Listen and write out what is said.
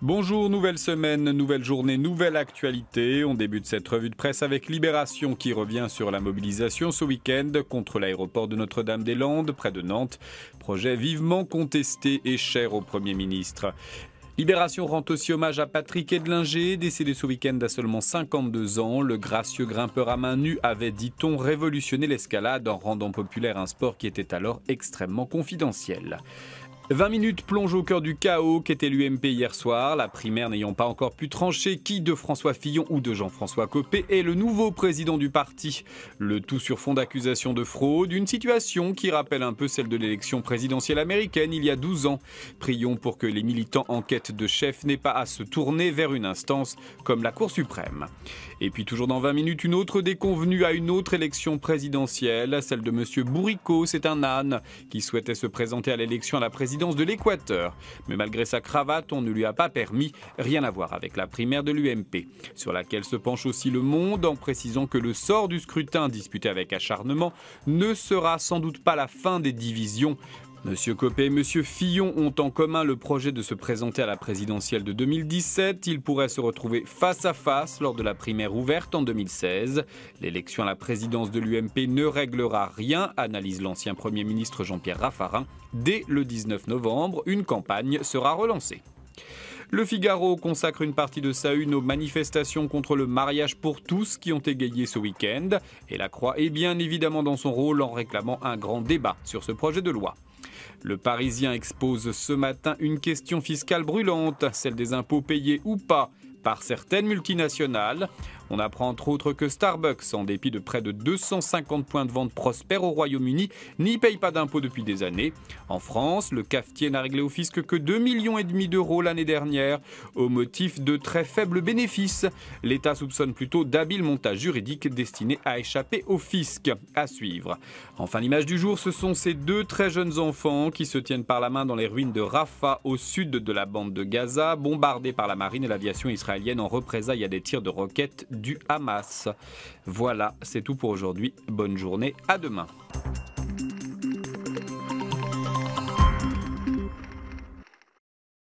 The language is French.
Bonjour, nouvelle semaine, nouvelle journée, nouvelle actualité. On débute cette revue de presse avec Libération qui revient sur la mobilisation ce week-end contre l'aéroport de Notre-Dame-des-Landes, près de Nantes. Projet vivement contesté et cher au Premier ministre. Libération rend aussi hommage à Patrick Edlinger, décédé ce week-end à seulement 52 ans. Le gracieux grimpeur à main nue avait, dit-on, révolutionné l'escalade en rendant populaire un sport qui était alors extrêmement confidentiel. 20 minutes plonge au cœur du chaos qu'était l'UMP hier soir, la primaire n'ayant pas encore pu trancher qui de François Fillon ou de Jean-François Copé est le nouveau président du parti. Le tout sur fond d'accusations de fraude, une situation qui rappelle un peu celle de l'élection présidentielle américaine il y a 12 ans. Prions pour que les militants en quête de chef n'aient pas à se tourner vers une instance comme la Cour suprême. Et puis toujours dans 20 minutes, une autre déconvenue à une autre élection présidentielle, celle de M. Bourriquot, c'est un âne qui souhaitait se présenter à l'élection à la présidence de l'Équateur. Mais malgré sa cravate, on ne lui a pas permis, rien à voir avec la primaire de l'UMP, sur laquelle se penche aussi Le Monde en précisant que le sort du scrutin disputé avec acharnement ne sera sans doute pas la fin des divisions. Monsieur Copé et Monsieur Fillon ont en commun le projet de se présenter à la présidentielle de 2017. Ils pourraient se retrouver face à face lors de la primaire ouverte en 2016. L'élection à la présidence de l'UMP ne réglera rien, analyse l'ancien Premier ministre Jean-Pierre Raffarin. Dès le 19 novembre, une campagne sera relancée. Le Figaro consacre une partie de sa une aux manifestations contre le mariage pour tous qui ont égayé ce week-end. Et la Croix est bien évidemment dans son rôle en réclamant un grand débat sur ce projet de loi. Le Parisien expose ce matin une question fiscale brûlante, celle des impôts payés ou pas par certaines multinationales. On apprend entre autres que Starbucks, en dépit de près de 250 points de vente prospères au Royaume-Uni, n'y paye pas d'impôts depuis des années. En France, le cafetier n'a réglé au fisc que 2,5 millions d'euros l'année dernière, au motif de très faibles bénéfices. L'État soupçonne plutôt d'habiles montages juridiques destinés à échapper au fisc. À suivre. Enfin, l'image du jour, ce sont ces deux très jeunes enfants qui se tiennent par la main dans les ruines de Rafah, au sud de la bande de Gaza, bombardés par la marine et l'aviation israélienne en représailles à des tirs de roquettes du Hamas. Voilà, c'est tout pour aujourd'hui. Bonne journée, à demain.